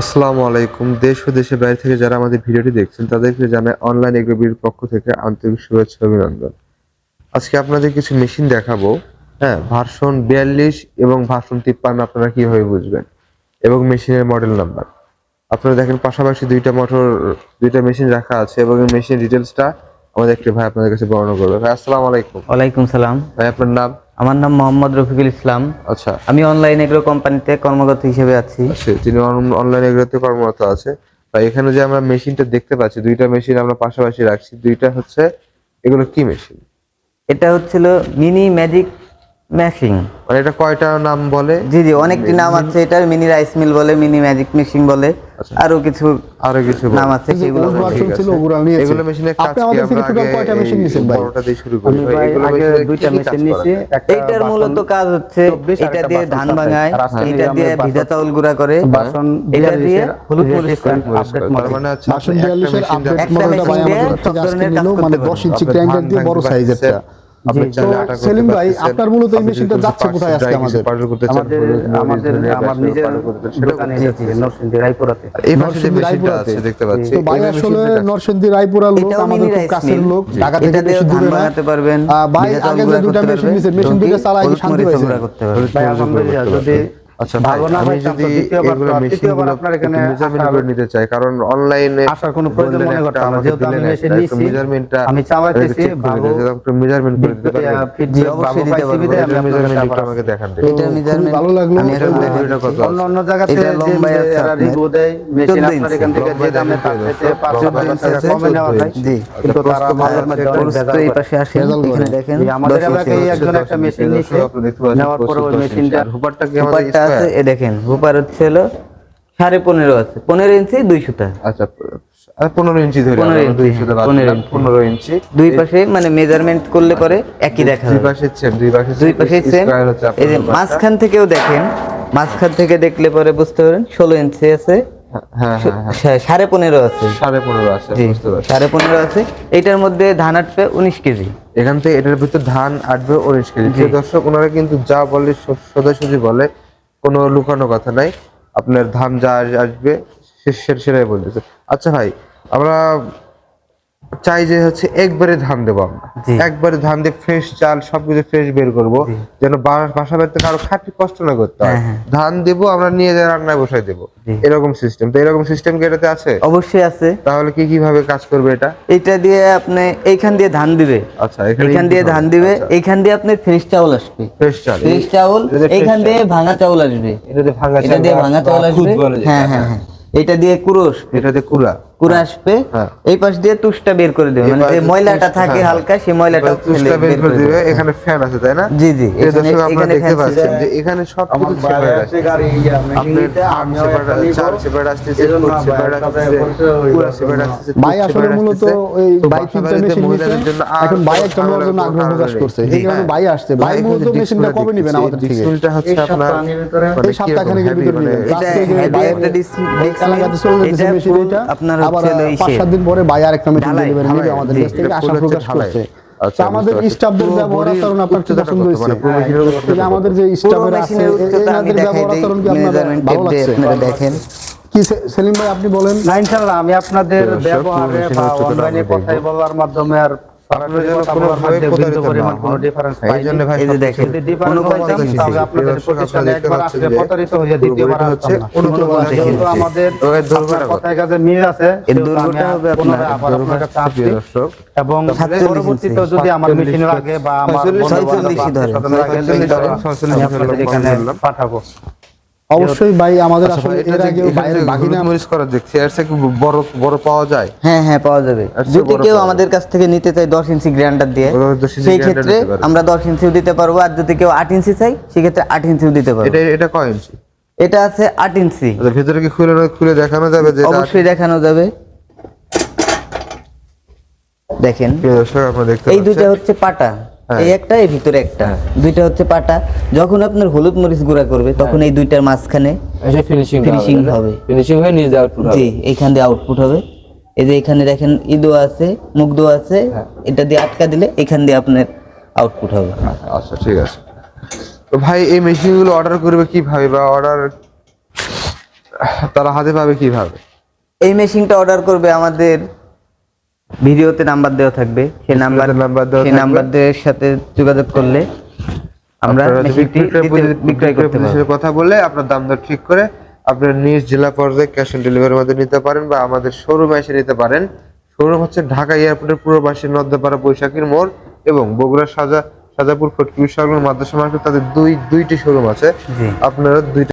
আসসালামু আলাইকুম। দেশ ও দেশের বাইরে থেকে যারা আমাদের ভিডিওটি দেখছেন তাদেরকে জানাই অনলাইন এগ্রোবির পক্ষ থেকে আন্তরিক শুভেচ্ছা ও অভিনন্দন। আজকে আপনাদের কিছু মেশিন দেখাবো। হ্যাঁ, ভার্সন 42 এবং ভার্সন 53 আপনারা কিভাবে বুঝবেন এবং মেশিনের মডেল নাম্বার। আপনারা দেখেন পাশাপাশি দুইটা মেশিন রাখা আছে এবং এই মেশিন ডিটেলসটা আমাদের একটি ভাই আপনাদের কাছে বর্ণনা করবে। ভাই আসসালামু আলাইকুম। ওয়ালাইকুম সালাম। ভাই আপনার নাম? আমার নাম মোহাম্মদ রফিকুল ইসলাম। আচ্ছা, আমি অনলাইন এগ্রো কোম্পানিতে কর্মরত হিসেবে আছি। তিনি অনলাইন এগ্রোতে কর্মরত আছে। ভাই এখানে যে আমরা মেশিনটা দেখতে পাচ্ছি, দুইটা মেশিন আমরা পাশাপাশি রাখছি, দুইটা হচ্ছে এগুলো কি মেশিন? এটা হচ্ছিল মিনি ম্যাজিক মেশিন। মানে এটা কয়টা নাম বলে? জি জি, অনেকটি নাম আছে এটার। মিনি রাইস মিল বলে, মিনি ম্যাজিক মেশিন বলে, আচ্ছা, আরো কিছু নাম আছে সেগুলো বলে। এগুলো মেশিনের কাজ কি? আমরা আগে কয়টা মেশিন নিছেন ভাই? বড়টা দিয়ে শুরু করি। ভাই এগুলো আগে মেশিনে দুইটা কি কি কাজ মেশিন করা নিছি। যায়? এইটার মূলত কাজ হচ্ছে এটা দিয়ে ধান ভাঙায়, এটা দিয়ে ভিজা চাউল গুঁড়া করে, এটা দিয়ে হলুদ মরিচ তার মানে হচ্ছে বাসন একটা 42 এর মেশিন আপডেট একটা মডেলটা ভাই মেশিন দিয়ে আমাদের সব থেকে আজকে ধরনের কাজ নিলো, করতে মানে পারবে। 10 ইঞ্চি গ্রাইন্ডার দিয়ে বড় সাইজেরটা। আপনি তো চাইলে আটা করতে সেলিম ভাই, পারতেছেন। আপনার মূলত এই আপনি মেশিনটা যদি যাচ্ছে কোথায় আজকে আমাদের আমাদের? পাউডার করতে চান, আমার নিজের দোকানে যাচ্ছে নরসিংদী রায়পুরাতে। এই পাশে যে মেশিনটা আছে দেখতে পাচ্ছি, তো ভাই এই আসলে মেশিনটা নরসিংদী রায়পুরা লোক, এটাও আমাদের মিনি খুব রাইস কাছের মিল। লোক, ঢাকা থেকে এটা দিয়ে বেশি ধান দূরে না। ভাঙাতে পারবেন, ভাই ভিজা চাউল আগে যে গুঁড়া দুটা করতে মেশিন পারবেন, নিছেন, মেশিন রুটি, দুটো চালায় কি হলুদ শান্তি মরিচ পাইছেন? গুঁড়া করতে পারবেন। ভাই আলহামদুলিল্লাহ, যদি আচ্ছা ভাই, ভালো না আমি হয় যদি দ্বিতীয়বার এগুলো মেশিনগুলো আপনার এখানে মেজারমেন্ট করে নিতে চাই, কারণ অনলাইনে আসার কোনো প্রয়োজন মনে করতে না, যেহেতু আমি মেশিন নিছি, মেজারমেন্টটা আমি চালাইতেছি, ভালো মেজারমেন্ট করে দিতে পারবেন? জি, অবশ্যই দিতে পারবো। এটার মেজারমেন্ট আমাকে দেখান দেখি। এটা খুবই measurement ভালো লাগলো। আমি এখন এটা দেখাই এটা দিচ্ছি। কত আছে? অন্য জায়গাতে এটা লম্বায় আছে এরা আপনার রিভিউ দেয়, মেশিন 14 আপনার ইঞ্চি। এখান থেকে যে দামে তার থেকে 500 ইঞ্চি টাকা আছে, কমে নেওয়া যায়। জি। কিন্তু তারা আমাদের মধ্যে অনেক প্রস্তুত ভেজাল এই করে। পাশে আসেন, ভেজাল করে। এখানে দেখেন এই আমাদের 10 ইঞ্চি এলাকায় হচ্ছে। একজন একটা মেশিন নিছে, নেওয়ার পরে ওই মেশিনটা হুপারটা কি আমাদের হুপারটা আছে, স্কয়ার? এ দেখেন হুপার হচ্ছে হলো 15.5 আছে, 15 ইঞ্চি 2 সুতা। আচ্ছা, 15 ইঞ্চি ধরে 15 আমরা ইঞ্চি, 200 তে বাদ 15 দিলাম, ইঞ্চি। 15 ইঞ্চি। দুই পাশে মানে মেজারমেন্ট করলে পরে একই দেখা দুই যাবে। পাশে সেম, দুই পাশে দুই পাশে সেম। স্কয়ার হচ্ছে এই যে আপনার হুপারটা। মাঝখান থেকেও দেখেন, মাঝখান থেকে দেখলে পরে বুঝতে পারেন 16 ইঞ্চি আছে, হ্যাঁ হ্যাঁ হ্যাঁ, 15.5 আছে। 15.5 আছে, জি, বুঝতে পারছি। 15.5 আছে। এইটার মধ্যে ধান আটবে 19 কেজি। এখান থেকে এটার ভিতরে ধান আসবে 19 কেজি। জি। প্রিয় দর্শক, ওনারা কিন্তু যা বলে সোজাসুজি বলে, কোনো লুকানো কথা নাই। আপনার ধান যা আসবে সেটাই বলতেছে। আচ্ছা ভাই, আমরা চাই যে হচ্ছে একবারে ধান দেবো আমরা, জি। একবারে ধান দিয়ে ফ্রেশ চাল সবকিছু ফ্রেশ বের করবো, জি। যেন বাসা বাড়িতে কারো খাটি কষ্ট না করতে হয়। হ্যাঁ, হ্যাঁ। ধান দেবো, আমরা নিয়ে যাই রান্নায় বসাই দেবো, জি। এরকম সিস্টেম। তো এরকম সিস্টেম কি এটাতে আছে? অবশ্যই আছে। তাহলে কিভাবে কাজ করবে এটা? এইটা দিয়ে আপনি এইখান দিয়ে ধান দিবে, আচ্ছা, এইখান দিয়ে ধান দিবে, এইখান দিয়ে আপনার ফ্রেশ চাউল আসবে, ফ্রেশ চাল, ফ্রেশ চাউল। এটা দিয়ে এইখান fresh দিয়ে ভাঙা চাউল আসবে, এটা দিয়ে ভাঙা এটা দিয়ে চাল ভাঙা বা চাউল আসবে। খুদ বলে যেটা, হ্যাঁ হ্যাঁ হ্যাঁ, এটা দিয়ে কুড়ো আসবে, এটা দিয়ে কুড়া কুড়া আসবে। হ্যাঁ। এই পাশ দিয়ে তুষটা বের করে দেবে, মানে যে ময়লাটা থাকে হালকা, সেই ময়লাটা তুষটা বের করে দিবে। এখানে ফ্যান আছে, তাই না? জি জি, এই এখানে দর্শক আপনারা এখানে দেখতে ফ্যান পাচ্ছেন সিস্টেম। যে এখানে সবকিছু সেপারেট আছে। আপনার ধান সেপারেট, চাল সেপারেট আসতেছে, ফুড সেপারেট আসতেছে, কুড়া সেপারেট আসতেছে, ভাই আসলে মূলত ওই ভাই তিনটা মেশিন নিছে, এখন ভাই একটা নেওয়ার জন্য আগ্রহ প্রকাশ করছে, এই কারণে ভাই আসছে। ভাই মূলত মেশিনটা কবে নেবেন আমাদের থেকে? ডিসপ্লেটা হচ্ছে আপনার এই সপ্তাহখানেকের ভিতরে নেবেন। এটা আজকে যে heavy ভাইয়ের একটা disc এলাকাতে চলে যেতেছে এটা মেশিন, full এটা আপনার আবার হচ্ছে হলো 5-7 দিন পরে ভাই আরেকটা মেশিন ঢালাই, ডেলিভারি নেবে আমাদের জি, কাছ থেকে, এটা আশা full প্রকাশ হচ্ছে ঢালাই। করছে। আচ্ছা, তো আমাদের বুঝতে পারছি। স্টাফদের পুরো ব্যবহার body আচরণ আপনার কি উচ্চতাটা পছন্দ কত? হয়েছে? মানে পুরো মেশিনের উচ্চতা এই যে কত? আমাদের যে পুরো স্টাফের আছে, মেশিনের উচ্চতা আমি এনাদের দেখাই ব্যবহার দেই, আচরণ কি আপনার মেজারমেন্ট ভালো টেপ দিয়ে লাগছে? আপনারা দেখেন। কি সেলিম ভাই আপনি বলেন। না ইনশাআল্লাহ, আমি আপনাদের দর্শক, ব্যবহারে পুরো বা মেশিনের উচ্চতাটা অনলাইনে আমরা কথাই দেখবো। বলার মাধ্যমে আর আপনারা যেন কথা কোনো বলার ভাবে মধ্যে প্রতারিত বিন্দু না পরিমাণ হন। কোনো ডিফারেন্স এই পাইনি। জন্য ভাই এই যে সবকিছু দেখেন, যদি ডিফারেন্স কোনো পাইতাম কথা তাহলে আপনাদের দর্শক, আপনারা প্রতিষ্ঠানে দেখতে একবার পাচ্ছেন আসলে যে প্রতারিত হয়ে পুরো দ্বিতীয়বার বডিটা আসতাম হচ্ছে না। অনুকূল যেহেতু আমাদের এর দৈর্ঘ্যটা আপনার কত? কথায় কাজে মিল আছে, এর সেহেতু দৈর্ঘ্যটা আমি হবে পুনরায় আপনার আবার আপনার কাছে আসছি। প্রিয় দর্শক, এবং 47 পরবর্তীতে ইঞ্চি। যদি আমার মেশিন লাগে বা আমার 46 ধরেন। আমি আপনাদের এখানে পাঠাবো। অবশ্যই ভাই আমাদের আচ্ছা আসলে ভাই, এটা এর যে আগে এখানে বাইরের যে বাকি হলুদ নাম মরিচ করা দেখছি, এর থেকে বড় বড় পাওয়া যায়? হ্যাঁ হ্যাঁ, পাওয়া যাবে। আচ্ছা, যদি বড় কেউ পাওয়া আমাদের কাছ থেকে নিতে চায় 10 ইঞ্চি গ্রাইন্ডার দিয়ে, ওরা 10 ইঞ্চি সেই grinder ক্ষেত্রে দিতে পারবে। আমরা 10 ইঞ্চিও দিতে পারবো। আর যদি কেউ 8 ইঞ্চি চাই, সেক্ষেত্রে 8 ইঞ্চিও দিতে পারবো। এটা এটা কয় ইঞ্চি? এটা আছে 8 ইঞ্চি। আচ্ছা, ভিতরে কি খুলে দেখানো যাবে যে এটা? অবশ্যই দেখানো যাবে। দেখেন, প্রিয় দর্শক, আপনারা দেখতে এই পাচ্ছেন দুইটা হচ্ছে পাটা, হ্যাঁ। এই একটা, এই ভিতরে একটা, দুইটা হচ্ছে পাটা। যখন আপনার হলুদ মরিচ গুঁড়া করবে, তখন এই দুইটার মাঝখানে এসে ফিনিশিং ফিনিশিং হবে। ফিনিশিং হয়ে নিজে আউটপুট হবে। জি, এইখান দিয়ে আউটপুট হবে। এই যে এখানে দেখেন ইদো আছে, মুখ দো আছে, এটা দিয়ে আটকা দিলে এখান দিয়ে আপনার আউটপুট হবে। আচ্ছা, ঠিক আছে। তো ভাই, এই মেশিনগুলো অর্ডার করবে কিভাবে, বা অর্ডার তারা হাতে পাবে কিভাবে? এই মেশিনটা অর্ডার করবে, আমাদের ভিডিওতে নাম্বার দেওয়া থাকবে, সেই নাম্বার নাম্বারের সাথে যোগাযোগ করলে আমরা মেশিনটি বিক্রয় করতে পারবো। কথা বলে আপনার দাম দর ঠিক করে আপনার নিজ জেলা পর্যায়ে ক্যাশ অন ডেলিভারির মধ্যে নিতে পারেন বা আমাদের শোরুমে এসে নিতে পারেন। শোরুম হচ্ছে ঢাকা এয়ারপোর্টের পূর্ব পাশে নদ্দাপাড়া বৈশাখীর মোড় এবং বগুড়ার সাজাপুর ফটকি সংলগ্ন মাদ্রাসা মার্কেট, তাদের দুইটি শোরুম আছে। আপনারা দুইটা